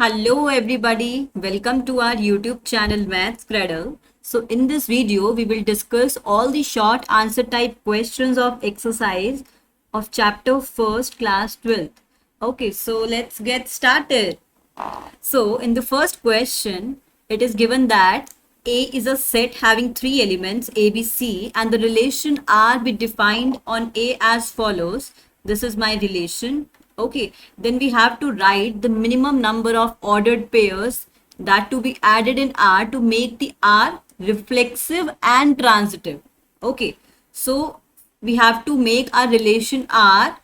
Hello everybody, welcome to our YouTube channel Maths Cradle. So in this video, we will discuss all the short answer type questions of exercise of chapter 1st class 12th. Okay, so let's get started. So in the first question, it is given that A is a set having three elements A, B, C and the relation R be defined on A as follows. This is my relation. Okay, then we have to write the minimum number of ordered pairs that to be added in R to make the R reflexive and transitive. Okay, so we have to make our relation R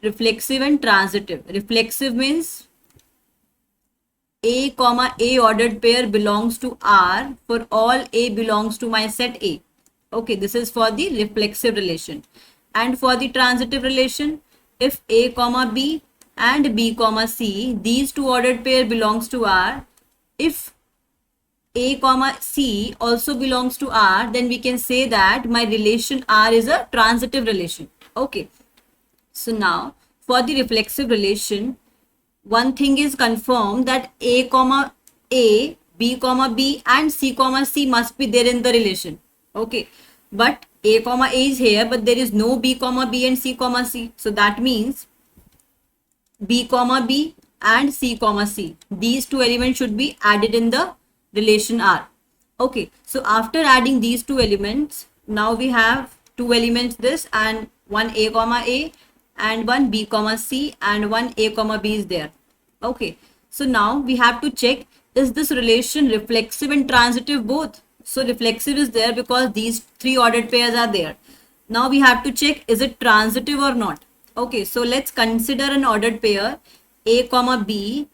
reflexive and transitive. Reflexive means A comma A ordered pair belongs to R for all A belongs to my set A. Okay, this is for the reflexive relation. And for the transitive relation, if A comma B and B comma C, these two ordered pair belongs to R. If A comma C also belongs to R, then we can say that my relation R is a transitive relation. Okay, so now for the reflexive relation, one thing is confirmed that A comma A, B comma B and C comma C must be there in the relation. Okay, but A comma A is here, but there is no B comma B and C comma C. So that means B comma B and C comma C, these two elements should be added in the relation R. Okay, so after adding these two elements, now we have two elements this and one A comma A and one B comma C and one A comma B is there. Okay, so now we have to check, is this relation reflexive and transitive both? So reflexive is there because these three ordered pairs are there. Now we have to check, is it transitive or not? Okay, so let's consider an ordered pair A comma B,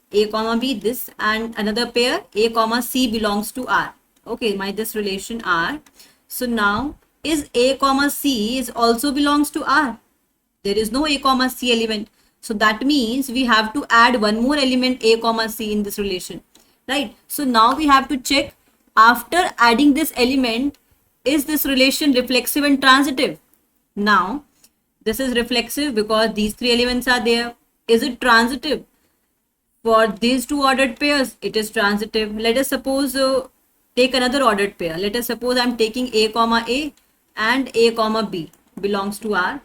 this and another pair A comma C belongs to R. Okay, my this relation R. So now is A comma C is also belongs to R. There is no A comma C element. So that means we have to add one more element A comma C in this relation, right? So now we have to check, after adding this element, is this relation reflexive and transitive? Now this is reflexive because these three elements are there. Is it transitive? For these two ordered pairs, it is transitive. Let us suppose take another ordered pair. Let us suppose I am taking A comma A and A comma B belongs to R.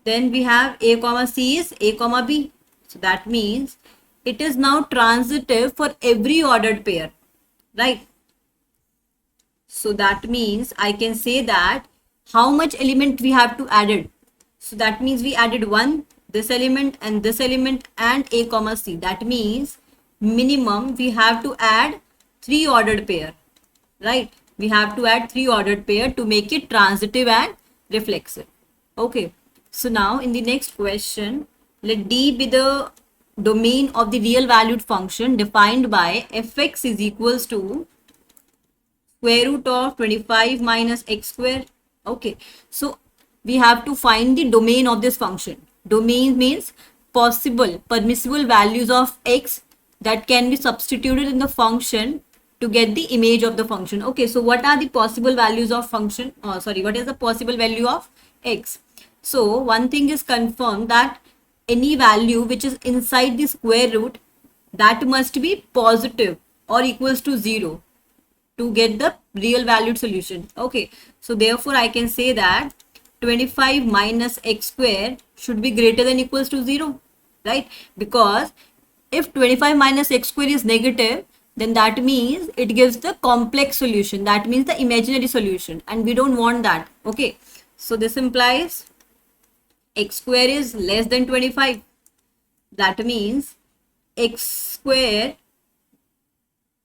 Then we have A comma C is A comma B. So that means it is now transitive for every ordered pair, right? So that means I can say that how much element we have to add it. So that means we added one, this element and A comma C. That means minimum we have to add three ordered pair, right? We have to add three ordered pair to make it transitive and reflexive. Okay, so now in the next question, let D be the domain of the real valued function defined by fx is equals to square root of 25 minus x square. Okay, so we have to find the domain of this function. Domain means permissible values of x that can be substituted in the function to get the image of the function. Okay, so what are the possible values of function? What is the possible value of x? So one thing is confirmed that any value which is inside the square root, that must be positive or equals to 0 to get the real valued solution. Okay, so therefore I can say that 25 minus x square should be greater than equals to 0, right? Because if 25 minus x square is negative, then that means it gives the complex solution, that means the imaginary solution, and we don't want that. Okay, so this implies x square is less than 25. That means x square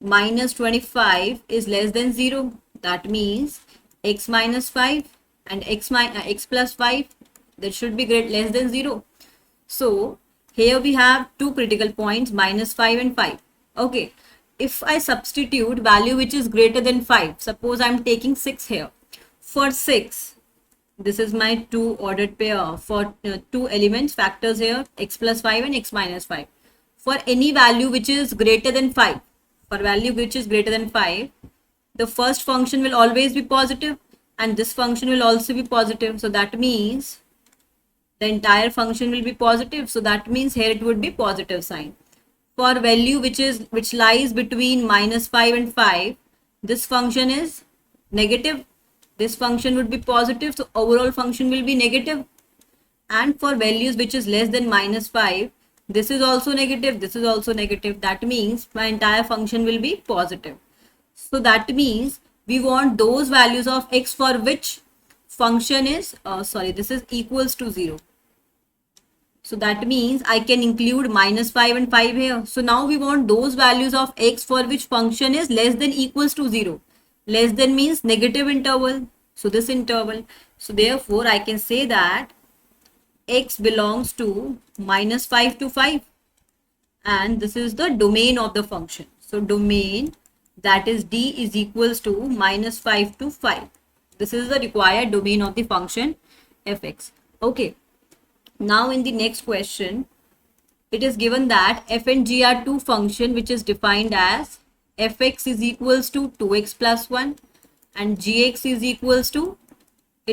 minus 25 is less than 0. That means x minus 5 and x plus 5, that should be less than 0. So here we have two critical points, minus 5 and 5. Okay, if I substitute value which is greater than 5, suppose I am taking 6 here. For 6, this is my two ordered pair for two elements, factors here, x plus 5 and x minus 5. For any value which is greater than 5, for value which is greater than 5, the first function will always be positive and this function will also be positive. So that means the entire function will be positive. So that means here it would be positive sign. for value which lies between -5 and 5, this function is negative. This function would be positive, so overall function will be negative. And for values which is less than -5, this is also negative, this is also negative. That means my entire function will be positive. So that means we want those values of x for which function is this is equals to 0. So that means I can include -5 and 5 here. So now we want those values of x for which function is less than equals to 0. Less than means negative interval. So this interval. So therefore I can say that x belongs to -5 to 5. And this is the domain of the function. So domain, that is d is equals to -5 to 5. This is the required domain of the function fx. Okay. Now in the next question, it is given that f and g are two functions which is defined as fx is equals to 2x plus 1 and gx is equals to,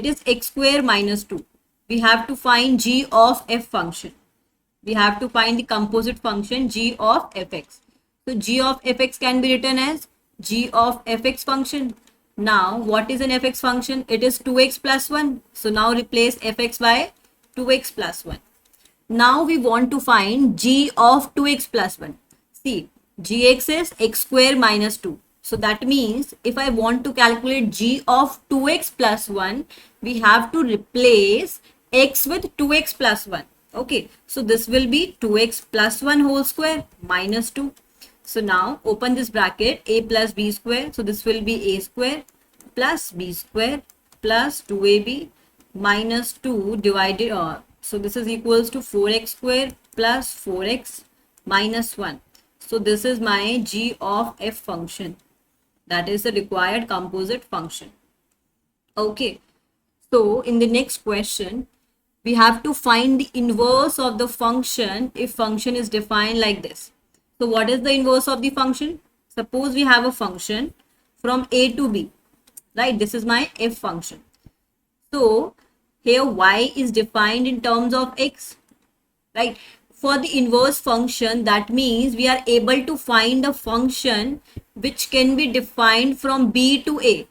it is x square minus 2. We have to find g of f function. We have to find the composite function g of fx. So g of fx can be written as g of fx function. Now what is an fx function? It is 2x plus 1. So now replace fx by 2x plus 1. Now we want to find g of 2x plus 1. See, gx is x square minus 2. So that means if I want to calculate g of 2x plus 1, we have to replace x with 2x plus 1. Okay, so this will be 2x plus 1 whole square minus 2. So now open this bracket, a plus b square. So this will be a square plus b square plus 2ab minus 2 divided, so this is equals to 4x square plus 4x minus 1. So this is my g of f function. That is the required composite function. Okay. So in the next question, we have to find the inverse of the function if function is defined like this. So what is the inverse of the function? Suppose we have a function from a to b, right? This is my f function. So here y is defined in terms of x, right? For the inverse function, that means we are able to find a function which can be defined from b to a.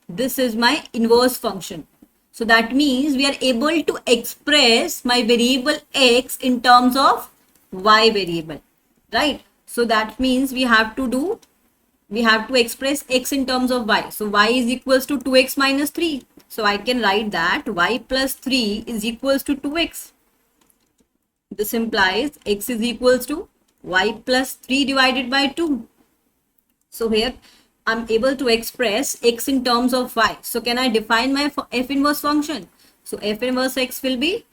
This is my inverse function. So that means we are able to express my variable x in terms of y variable, right? So that means we have to express x in terms of y. So y is equals to 2x minus 3. So I can write that y plus 3 is equals to 2x. This implies x is equals to y plus 3 divided by 2. So here I'm able to express x in terms of y. So can I define my f inverse function? So f inverse x will be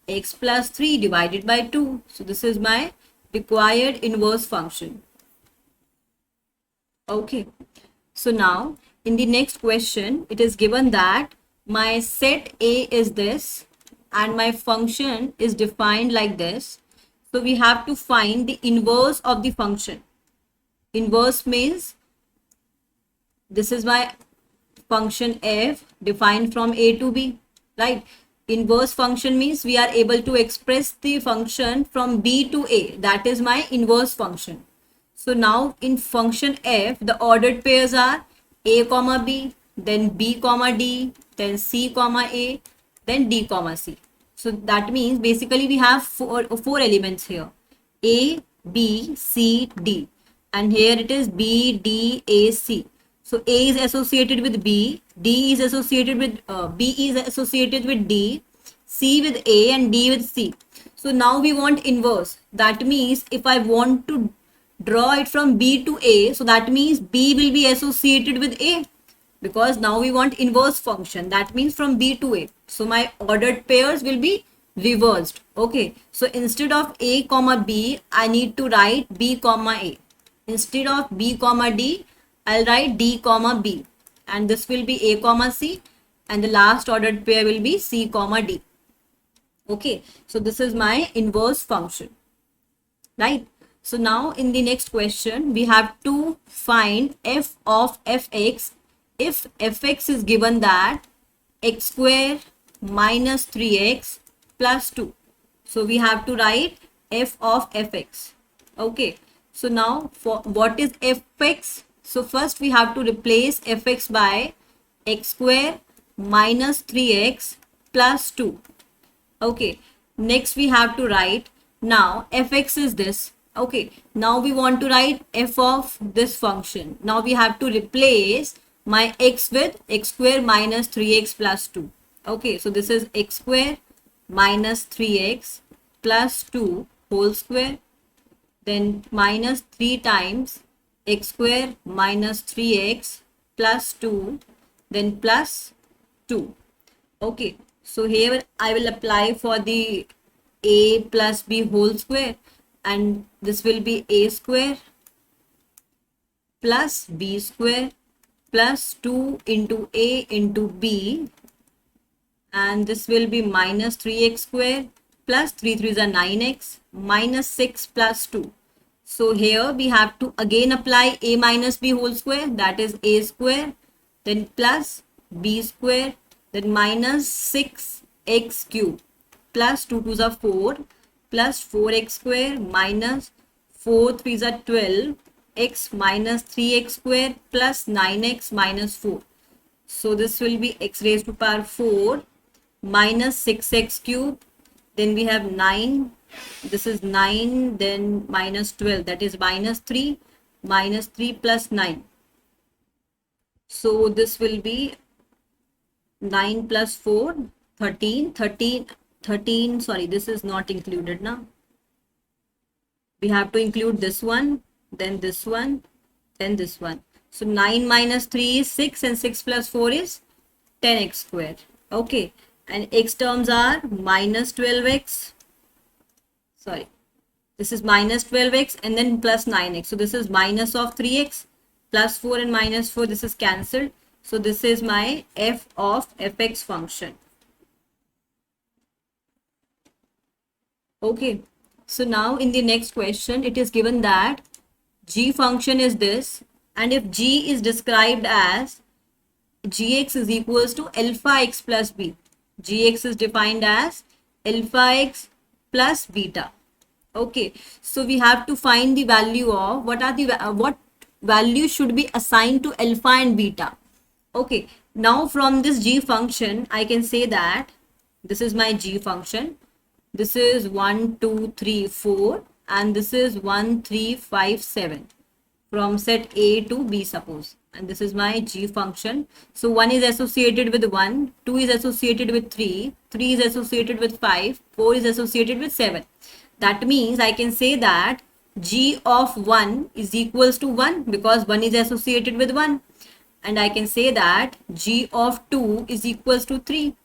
x plus 3 divided by 2. So this is my required inverse function. Okay. So now in the next question, it is given that my set A is this and my function is defined like this. So we have to find the inverse of the function. Inverse means this is my function f defined from a to b, right? Inverse function means we are able to express the function from b to a. That is my inverse function. So now in function f, the ordered pairs are a comma b, then b comma d, then c comma a, then d comma c. So that means basically we have four elements here, a, b, c, d, and here it is b, d, a, c. So a is associated with b, d is associated with b is associated with d, c with a, and d with c. So now we want inverse. That means if I want to draw it from b to a, so that means b will be associated with a, because now we want inverse function. That means from b to a. So my ordered pairs will be reversed. Okay. So instead of a comma b, I need to write b comma a. Instead of b comma d, I'll write d comma b, and this will be a comma c, and the last ordered pair will be c comma d. Okay, so this is my inverse function, right? So now in the next question, we have to find f of fx if fx is given that x square minus 3x plus 2. So we have to write f of fx. Okay, So now for what is fx? So first we have to replace fx by x square minus 3x plus 2. Okay, next we have to write, now fx is this. Okay, now we want to write f of this function. Now we have to replace my x with x square minus 3x plus 2. Okay, so this is x square minus 3x plus 2 whole square, then minus 3 times x square minus 3x plus 2, then plus 2. Okay, so here I will apply for the a plus b whole square, and this will be a square plus b square plus 2 into a into b, and this will be minus 3x square plus 3 3s are 9x minus 6 plus 2. So here we have to again apply a minus b whole square, that is a square, then plus b square, then minus 6x cube plus 2 2s are 4 plus 4x square minus 4 3s are 12 x minus 3x square plus 9x minus 4. So this will be x raised to power 4 minus 6x cube, then we have 9, this is 9, then minus 12, that is minus 3 plus 9. So this will be 9 plus 4, 13, sorry, this is not included now. We have to include this one, then this one, then this one. So 9 minus 3 is 6 and 6 plus 4 is 10x square. Okay, and x terms are minus 12x, sorry, this is minus 12x and then plus 9x. So this is minus of 3x plus 4 and minus 4, this is cancelled. So this is my f of fx function. Okay, so now in the next question it is given that g function is this, and if g is described as gx is equals to alpha x plus b, gx is defined as alpha x plus beta. Okay, so we have to find the value of what value should be assigned to alpha and beta. Okay, now from this g function I can say that this is my g function, this is 1 2 3 4 and this is 1 3 5 7 from set A to B, suppose, and this is my g function. So 1 is associated with 1, 2 is associated with 3, 3 is associated with 5, 4 is associated with 7. That means I can say that g of 1 is equals to 1 because 1 is associated with 1, and I can say that g of 2 is equals to 3.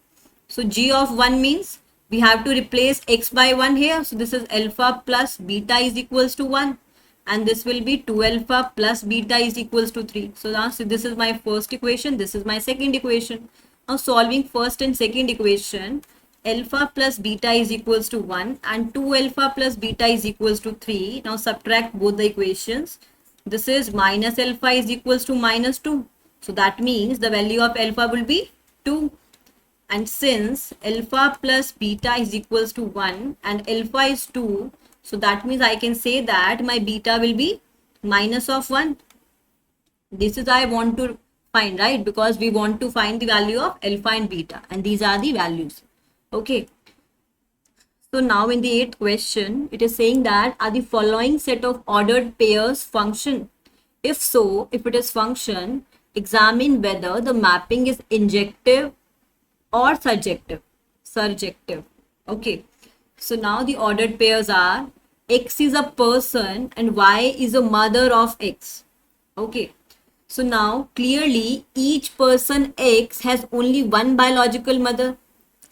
So g of 1 means we have to replace x by 1 here. So this is alpha plus beta is equals to 1, and this will be 2 alpha plus beta is equals to 3. So now this is my first equation, this is my second equation. Now solving first and second equation, alpha plus beta is equals to 1 and 2 alpha plus beta is equals to 3. Now subtract both the equations. This is minus alpha is equals to minus 2. So that means the value of alpha will be 2. And since alpha plus beta is equals to 1 and alpha is 2, so that means I can say that my beta will be minus of 1. This is I want to find, right? Because we want to find the value of alpha and beta, and these are the values. Okay. So now in the 8th question, it is saying that are the following set of ordered pairs function? If so, if it is function, examine whether the mapping is injective or surjective. Okay, so now the ordered pairs are x is a person and y is a mother of x. Okay, so now clearly each person x has only one biological mother,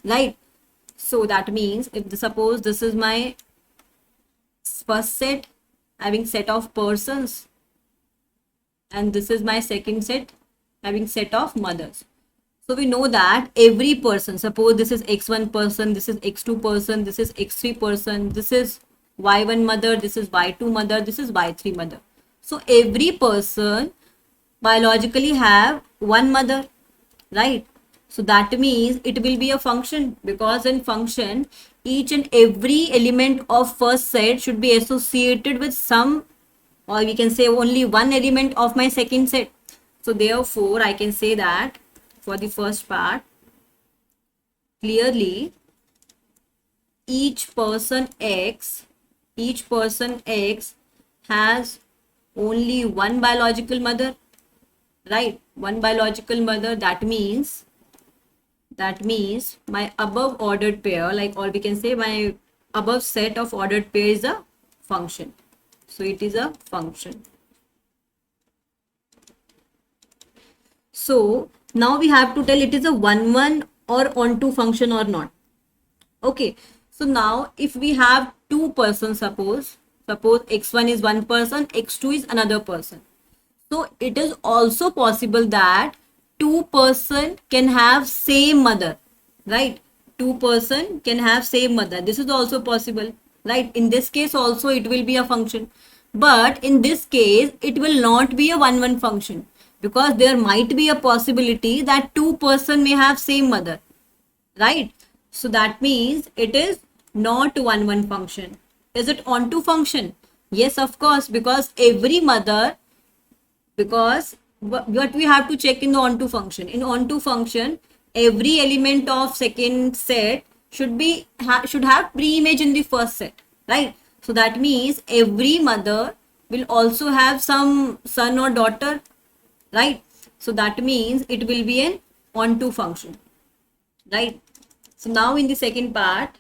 right? So that means if suppose this is my first set having set of persons, and this is my second set having set of mothers. So we know that every person, suppose this is x1 person, this is x2 person, this is x3 person, this is y1 mother, this is y2 mother, this is y3 mother. So every person biologically have one mother, right? So that means it will be a function, because in function each and every element of first set should be associated with some or we can say only one element of my second set. So therefore I can say that for the first part, clearly each person X has only one biological mother, right? One biological mother. That means my above ordered pair, like, or we can say my above set of ordered pair is a function. So it is a function. So now we have to tell it is a 1-1 or onto function or not. Okay, so now if we have two persons, suppose x1 is one person, x2 is another person. So it is also possible that two person can have same mother, right? Two person can have same mother. This is also possible, right? In this case also it will be a function, but in this case it will not be a 1-1 function, because there might be a possibility that two person may have same mother, right? So that means it is not 1-1 function. Is it onto function? Yes, of course, because every mother, because what we have to check in the onto function. In onto function, every element of second set should be should have pre-image in the first set, right? So that means every mother will also have some son or daughter, right? So that means it will be an onto function, right? So now in the second part,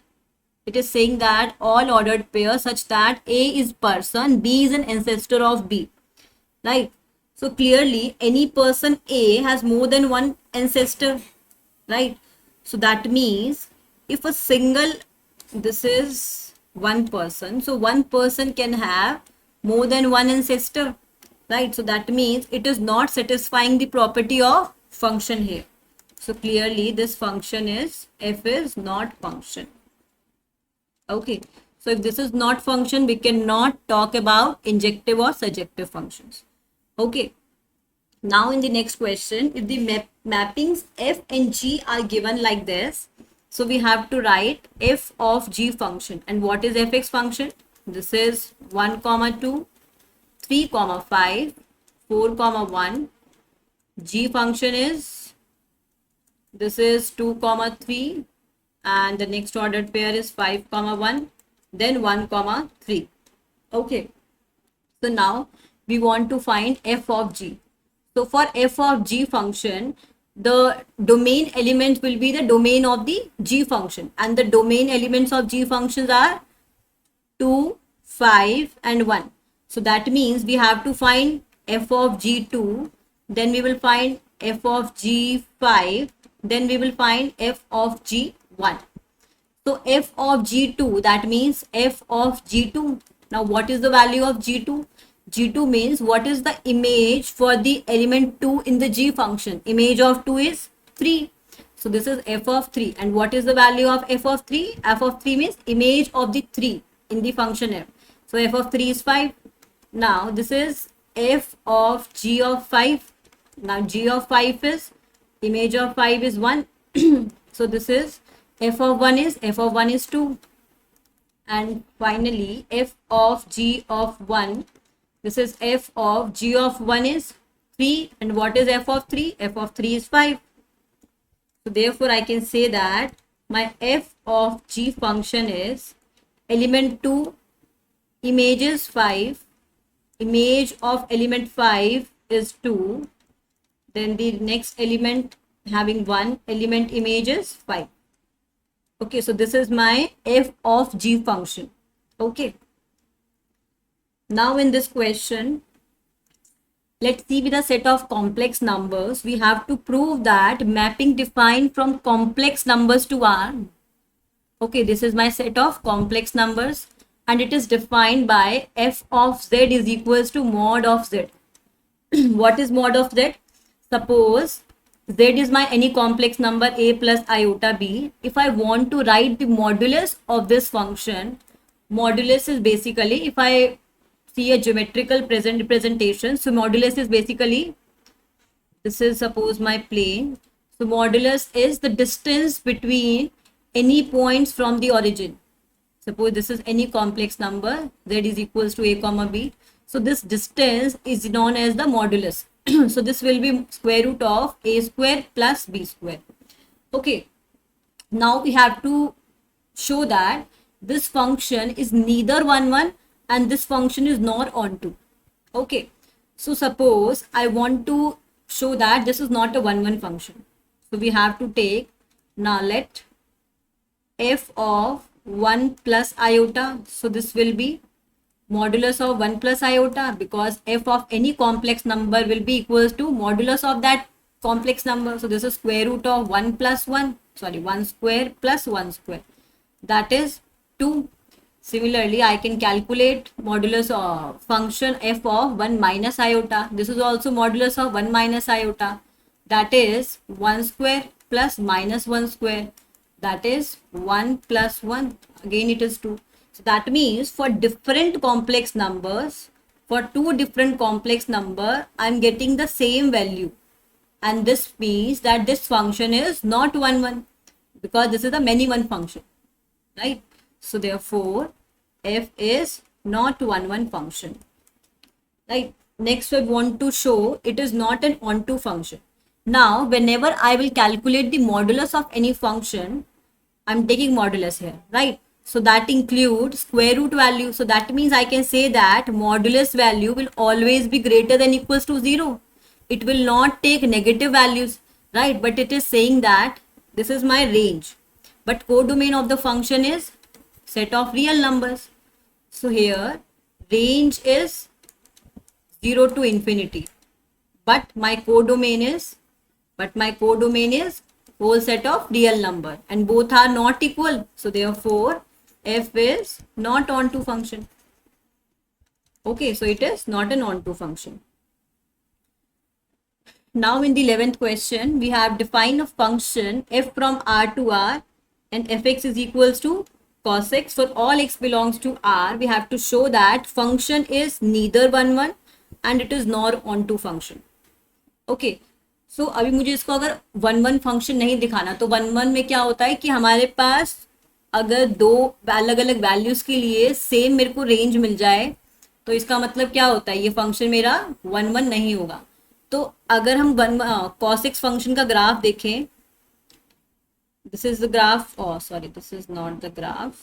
it is saying that all ordered pairs such that A is person, B is an ancestor of B, right? So clearly any person A has more than one ancestor, right? So that means if a single, this is one person, so one person can have more than one ancestor, right? So that means it is not satisfying the property of function here. So clearly this function is, f is not function. Okay, so if this is not function, we cannot talk about injective or surjective functions. Okay, now in the next question, if the mappings f and g are given like this, so we have to write f of g function. And what is fx function? This is 1, 2, 3, 5, 4, 1. G function is, this is 2, 3, and the next ordered pair is 5, 1, then 1, 3. Okay, so now we want to find f of g. So for f of g function, the domain element will be the domain of the g function, and the domain elements of g functions are 2, 5 and 1. So that means we have to find f of g2, then we will find f of g5, then we will find f of g1. So f of g2, that means f of g2. Now what is the value of g2? G2 means what is the image for the element 2 in the g function. Image of 2 is 3. So this is f of 3. And what is the value of f of 3? F of 3 means image of the 3 in the function f. So f of 3 is 5. Now this is f of g of 5. Now g of 5 is, image of 5 is 1. So this is f of 1 is 2. And finally f of g of 1, this is f of g of 1 is 3. And what is f of 3? F of 3 is 5. So therefore I can say that my f of g function is element 2, image is 5, image of element 5 is 2, then the next element having 1 element image is 5. Okay, so this is my f of g function. Okay, now in this question, let's see with a set of complex numbers, we have to prove that mapping defined from complex numbers to R. Okay, this is my set of complex numbers and it is defined by f of z is equals to mod of z. What is mod of z? Suppose z is my any complex number a plus iota b. If I want to write the modulus of this function, modulus is basically, if I see a geometrical representation, so modulus is basically, this is suppose my plane. So modulus is the distance between any points from the origin. Suppose this is any complex number, z is equals to a comma b. So this distance is known as the modulus. So this will be square root of a square plus b square. Okay, now we have to show that this function is neither 1 1 and this function is not onto. Okay, so suppose I want to show that this is not a 1 1 function. So we have to take, now let f of 1 plus iota. So this will be modulus of 1 plus iota, because f of any complex number will be equals to modulus of that complex number. So this is square root of 1 plus 1, sorry, 1 square plus 1 square, that is 2. Similarly, I can calculate modulus of function f of 1 minus iota. This is also modulus of 1 minus iota, that is 1 square plus minus 1 square, that is 1 plus 1, again it is 2. So that means for different complex numbers, for two different complex number, I'm getting the same value. And this means that this function is not 1 1, because this is a many one function, right? So therefore, f is not 1 1 function, right? Next, we want to show it is not an onto function. Now, whenever I will calculate the modulus of any function, I'm taking modulus here, right? So that includes square root value. So that means I can say that modulus value will always be greater than equals to 0. It will not take negative values, right? But it is saying that this is my range. But codomain of the function is set of real numbers. So here range is 0 to infinity. But my codomain is whole set of real number, and both are not equal. So therefore, f is not onto function. Okay, so it is not an onto function. Now in the 11th question, we have defined a function f from R to R and fx is equals to cos x. For all x belongs to R, we have to show that function is neither 1 1 and it is not onto function. Okay, so अभी मुझे इसको अगर 1 1 function नहीं दिखाना, तो 1 1 में क्या होता है कि हमारे पास अगर दो अलग अलग वैल्यूज के लिए सेम मेरे को रेंज मिल जाए, तो इसका मतलब क्या होता है, ये फंक्शन मेरा 1 1 नहीं होगा. तो अगर हम cos x फंक्शन का ग्राफ देखें, this is the graph, sorry this is not the graph,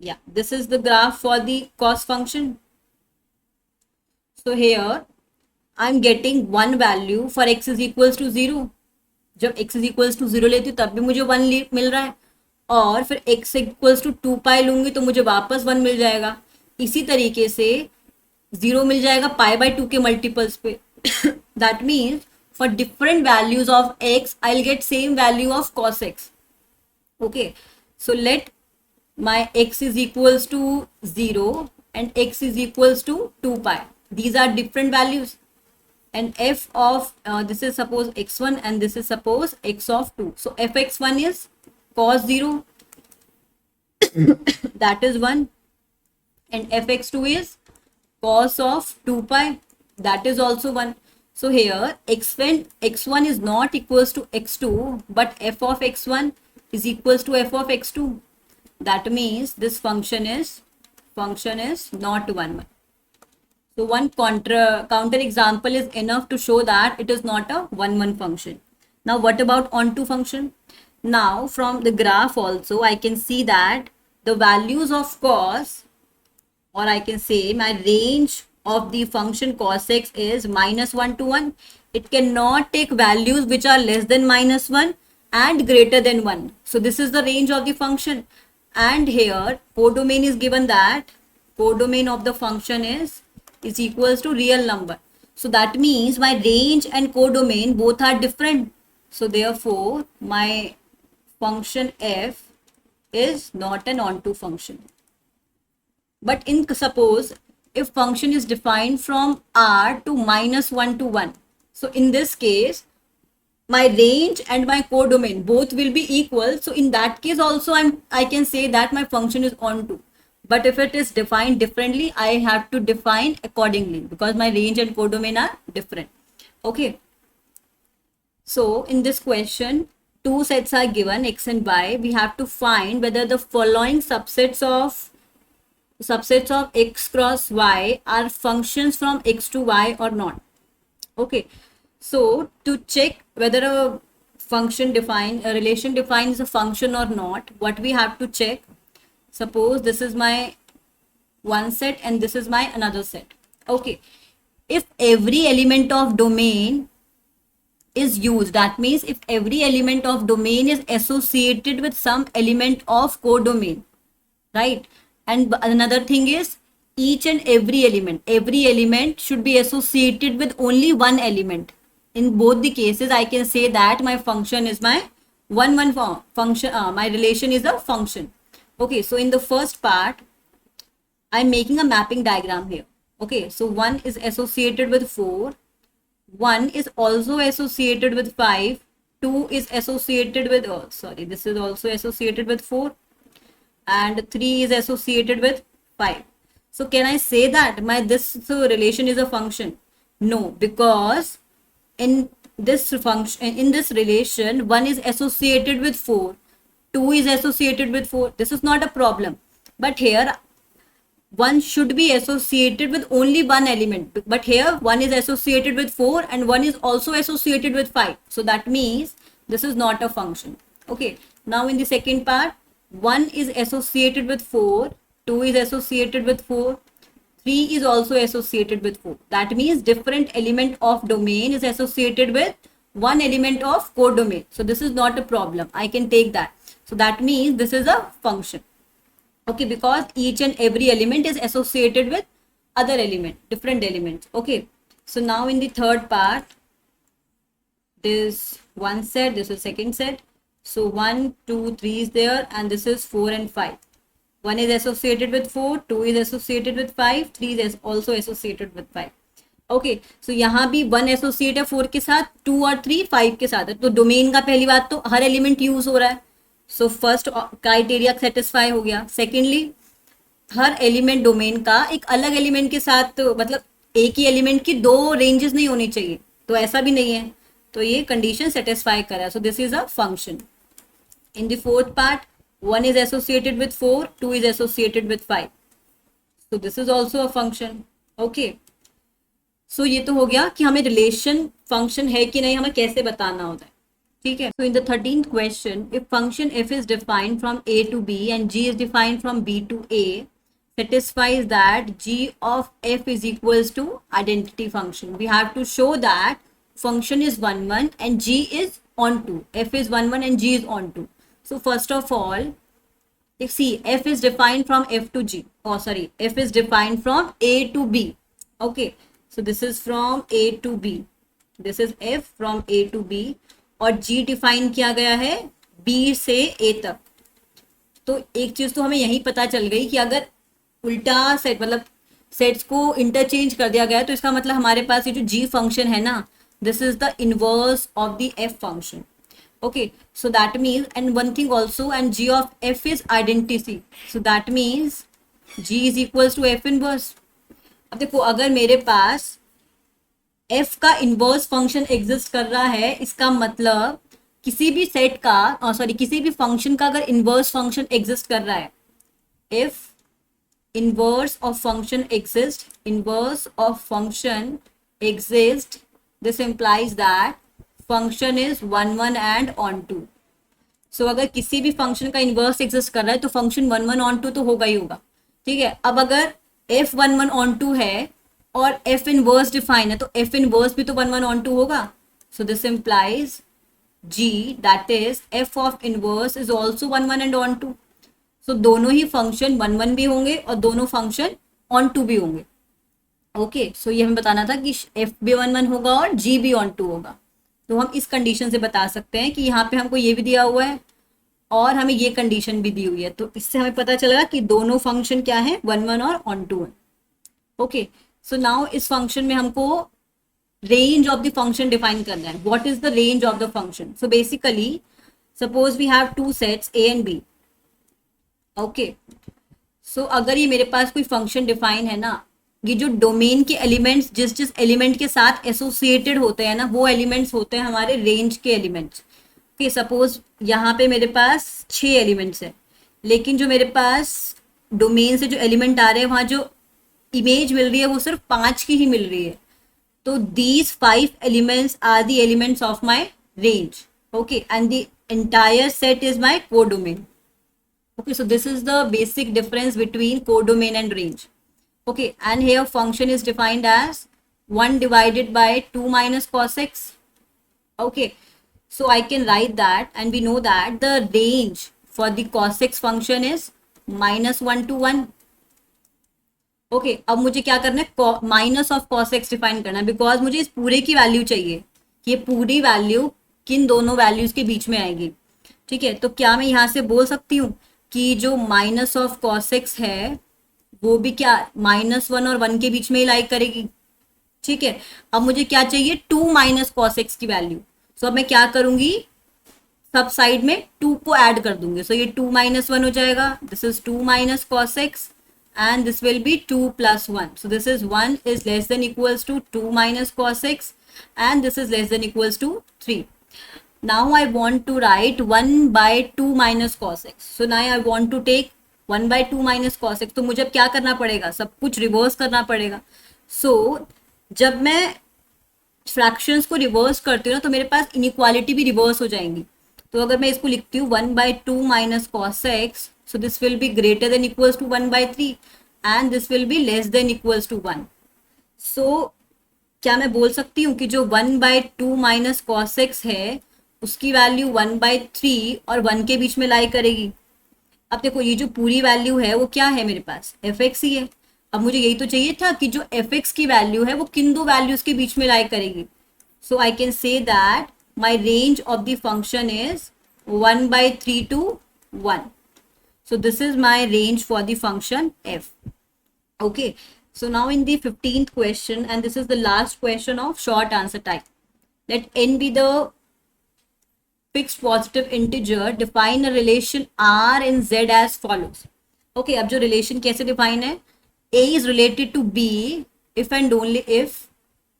या this is the graph for the cos function. So here I am getting one value for x is equals to 0. जब x is equals to 0 लेती हूँ तब भी मुझे 1 मिल रहा है, और फिर x इक्वल्स टू 2 पाई लूंगी तो मुझे वापस 1 मिल जाएगा. इसी तरीके से 0 मिल जाएगा पाई बाय 2 के मल्टीपल्स पे. That means for different values of x I will get same value of cos x. Okay, so let my x is equals to 0 and x is equals to 2 pi. These are different values. And f of this is suppose x1 and this is suppose x of 2. So fx1 is cos 0 that is 1, and fx2 is cos of 2 pi that is also 1. So here x1 is not equals to x2, but f of x1 is equals to f of x2. That means this function is not 1 1. So one counter example is enough to show that it is not a 1 1 function. Now what about onto function? Now from the graph also I can see that the values of cos, or I can say my range of the function cos x is -1 to 1. It cannot take values which are less than -1 and greater than 1. So this is the range of the function, and here codomain is given that codomain of the function is equals to real number. So that means my range and codomain both are different. So therefore my function f is not an onto function. But in suppose if function is defined from R to -1 to 1, so in this case my range and my codomain both will be equal. So in that case also I can say that my function is onto. But if it is defined differently, I have to define accordingly because my range and codomain are different. Okay. So in this question, two sets are given, x and y. We have to find whether the following subsets of subsets of x cross y are functions from x to y or not. Okay, so to check whether a relation defines a function or not, what we have to check, suppose this is my one set and this is my another set. Okay, if every element of domain is used, that means if every element of domain is associated with some element of codomain, right? And another thing is each and every element should be associated with only one element. In both the cases I can say that my function is my function, my relation is a function. Okay, so in the first part I'm making a mapping diagram here. Okay, so 1 is associated with 4, 1 is also associated with 5, 2 is associated with, oh sorry, this is also associated with 4, and 3 is associated with 5. So can I say that this relation is a function? No, because in this function, in this relation, 1 is associated with 4, 2 is associated with 4. This is not a problem. But here 1 should be associated with only one element, but here 1 is associated with 4 and 1 is also associated with 5. So that means this is not a function. Okay, now in the second part, 1 is associated with 4, 2 is associated with 4, 3 is also associated with 4. That means different element of domain is associated with one element of codomain. So this is not a problem. I can take that. So that means this is a function. Okay, because each and every element is associated with other element, different elements. Okay, so now in the third part, this one set, this is second set. So 1, 2, 3 is there, and this is 4 and 5. 1 is associated with 4, 2 is associated with 5, 3 is also associated with 5. Okay, सो यहाँ भी 1 associate है 4 के साथ, 2 और 3 5 के साथ है. तो डोमेन का पहली बात तो हर एलिमेंट यूज हो रहा है. सो फर्स्ट क्राइटेरिया सेटिस्फाई हो गया. सेकेंडली, हर एलिमेंट डोमेन का एक अलग एलिमेंट के साथ, मतलब एक ही एलिमेंट की दो रेंजेस नहीं होनी चाहिए, तो ऐसा भी नहीं है. तो ये कंडीशन सेटिस्फाई करा. So this is a function. In the fourth part, 1 is associated with 4, 2 is associated with 5. So this is also a function. Okay. So ये तो हो गया कि हमें रिलेशन फंक्शन है कि नहीं हमें कैसे बताना होता है. ठीक है. So in the 13th question, if function f is defined from a to b and g is defined from b to a, satisfies that g of f is equals to identity function. We have to show that function is 1 1 and g is on 2. F is 1 1 and g is on 2. So first of all, see, f is defined from f to g. Oh, sorry, f is defined from a to b. Okay, so this is from a to b. This is f from a to b. और g define किया गया है b से a तक. तो एक चीज तो हमें यही पता चल गई कि अगर उल्टा सेट, मतलब सेट्स को इंटरचेंज कर दिया गया, तो इसका मतलब हमारे पास ये जो g फंक्शन है ना, this is the inverse of the f function. Okay, so that means, and one thing also, and g of f is identity. So that means g is equals to f inverse. अब देखो, अगर मेरे पास f का inverse function exist कर रहा है, इसका मतलब किसी भी सेट का, सॉरी, किसी भी फंक्शन का अगर इनवर्स फंक्शन एग्जिस्ट कर रहा है, if inverse of function exist, inverse of function exist, this implies that function is 1 1 and on 2. सो अगर किसी भी फंक्शन का इनवर्स एग्जिस्ट कर रहा है तो फंक्शन 1 1 ऑन 2 तो होगा ही होगा. ठीक है. अब अगर f 1 1 ऑन 2 है और f इनवर्स डिफाइन है, तो f इनवर्स भी तो 1 1 ऑन 2 होगा. So this implies g, that is f of inverse is also 1 1 and on 2. सो दोनों ही फंक्शन 1 1 भी होंगे और दोनों फंक्शन ऑन 2 भी होंगे. ओके, सो ये हमें बताना था कि f भी 1 1 होगा और g भी ऑन 2 होगा. तो हम इस कंडीशन से बता सकते हैं कि यहाँ पे हमको ये भी दिया हुआ है और हमें ये कंडीशन भी दी हुई है, तो इससे हमें पता चलेगा कि दोनों फंक्शन क्या है, 1 1 और ऑन 2 है. ओके, सो नाउ इस फंक्शन में हमको range of the function define करना है. What is the range of the function? So basically suppose we have two sets a and b. Okay, so अगर ये मेरे पास कोई फंक्शन डिफाइन है ना, ये जो डोमेन के एलिमेंट्स जिस जिस एलिमेंट के साथ एसोसिएटेड होते हैं ना, वो एलिमेंट्स होते हैं हमारे रेंज के एलिमेंट्स. ओके, सपोज यहाँ पे मेरे पास 6 एलिमेंट्स है, लेकिन जो मेरे पास डोमेन से जो एलिमेंट आ रहे हैं वहां जो इमेज मिल रही है वो सिर्फ 5 की ही मिल रही है. तो these 5 elements are the elements of my range. Okay, and the entire set is my codomain. Okay, so this is the basic difference between codomain and range. Okay, and here function is defined as 1 divided by 2 minus cos x. Okay, so I can write that, and we know that the range for the cos x function is -1 to 1. Okay अब मुझे क्या करना है, minus of cos x define करना है, because मुझे इस पूरे की वैल्यू चाहिए कि ये पूरी वैल्यू किन दोनों वैल्यूज के बीच में आएगी. ठीक है, तो क्या मैं यहाँ से बोल सकती हूँ कि जो माइनस ऑफ कॉस एक्स है वो भी क्या -1 और 1 के बीच में ही लाइक करेगी. ठीक है, अब मुझे क्या चाहिए, 2 माइनस कॉस एक्स की वैल्यू. सो अब मैं क्या करूंगी, सब साइड में 2 को ऐड कर दूंगी. सो ये 2 - 1 हो जाएगा. This is 2 minus cos x and this will be 2 plus 1. So this is 1 is less than equals to 2 minus cos x, and this is less than equals to 3. Now I want to write 1 by 2 minus cos x. So now I want to take 1 by 2 minus cos x. तो मुझे अब क्या करना पड़ेगा, सब कुछ reverse करना पड़ेगा. So जब मैं फ्रैक्शंस को रिवर्स करती हूँ ना तो मेरे पास इनइक्वालिटी भी रिवर्स हो जाएंगी. तो अगर मैं इसको लिखती हूँ 1 by 2 minus cos x, so this will be greater than equals to 1 by 3 and this will be less than equals to 1. So क्या मैं बोल सकती हूँ कि जो 1 by 2 minus cos x है उसकी वैल्यू 1 by 3 और 1 के बीच में लाई करेगी. अब देखो ये जो पूरी वैल्यू है वो क्या है, मेरे पास fx ही है. अब मुझे यही तो चाहिए था कि जो fx की वैल्यू है वो किन दो वैल्यूज के बीच में लाई करेगी. So I can say that my range of the function is 1 by 3 to 1. So this is my range for the function f. Okay, so now in the 15th question, and this is the last question of short answer type, let n be the fixed positive integer. Define a relation r in z as follows. Okay, अब जो relation कैसे define है, a is related to b if and only if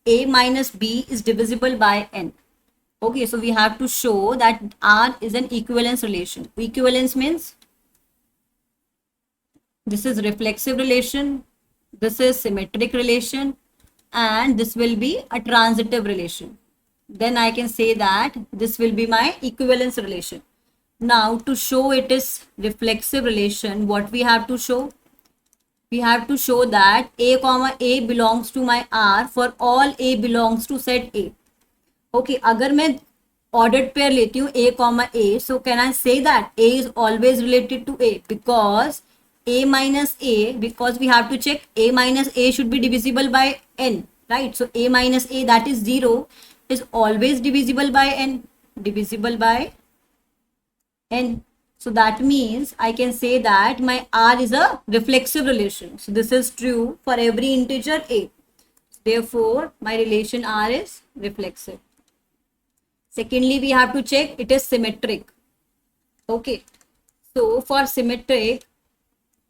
a minus b is divisible by n. Okay, so we have to show that R is an equivalence relation. Equivalence means this is reflexive relation, this is symmetric relation, and this will be a transitive relation. Then I can say that this will be my equivalence relation. Now to show it is reflexive relation, what we have to show? We have to show that a comma a belongs to my R for all a belongs to set A. Okay, अगर मैं ordered pair लेती हूँ a comma a, so can I say that a is always related to a because a minus a, because we have to check a minus a should be divisible by n, right? So a minus a, that is 0, is always divisible by n, divisible by n. So that means I can say that my R is a reflexive relation. So this is true for every integer a. Therefore, my relation R is reflexive. Secondly, we have to check it is symmetric. Okay, so for symmetric,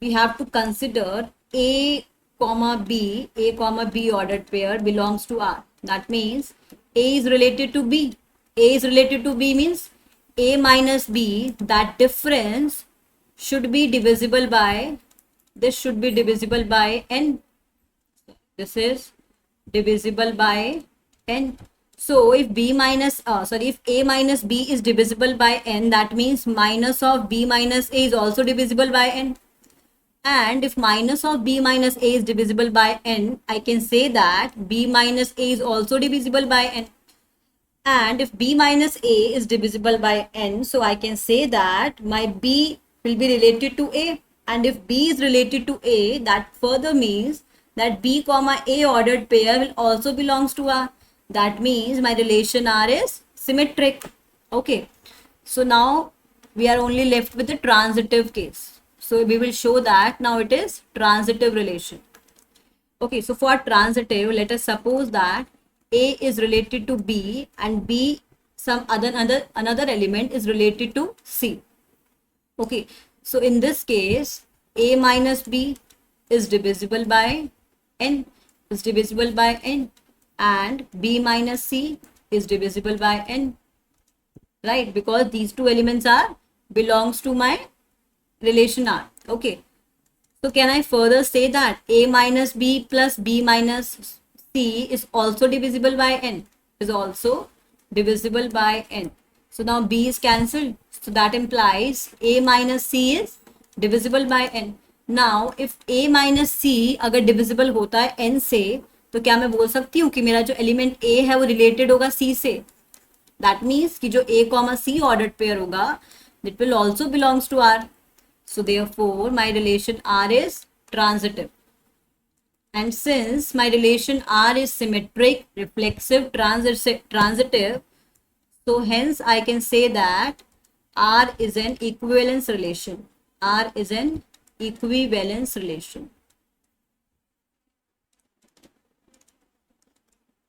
we have to consider a comma b ordered pair belongs to R. That means a is related to b. A is related to b means a minus b, that difference should be divisible by, this should be divisible by n. This is divisible by n. So if b minus if a minus b is divisible by n, that means minus of b minus a is also divisible by n. And if minus of b minus a is divisible by n, I can say that b minus a is also divisible by n. And if b minus a is divisible by n, so I can say that my b will be related to a. And if b is related to a, that further means that b comma a ordered pair will also belongs to R. That means my relation R is symmetric. Okay, so now we are only left with the transitive case. So we will show that now it is transitive relation. Okay, so for transitive, let us suppose that a is related to b and b some another element is related to c. Okay, so in this case a minus b is divisible by n, and b minus c is divisible by n, right? Because these two elements are belongs to my relation R. Okay, So can I further say that a minus b plus b minus c is also divisible by n? Is also divisible by n. So now b is cancelled. So that implies a minus c is divisible by n. Now if a minus c अगर divisible होता है n से, तो क्या मैं बोल सकती हूँ कि मेरा जो एलिमेंट a है वो रिलेटेड होगा c से? दैट मीन्स कि जो a comma c ordered pair होगा, it will also belongs to R. So therefore my relation R is transitive. And since my relation R is symmetric, reflexive, transitive, so hence I can say that R is an equivalence relation. R is an equivalence relation.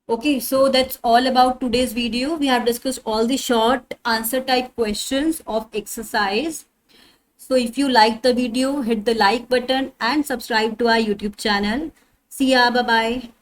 Okay, so that's all about today's video. We have discussed all the short answer type questions of exercise. So if you like the video, hit the like button and subscribe to our YouTube channel. See ya, bye bye.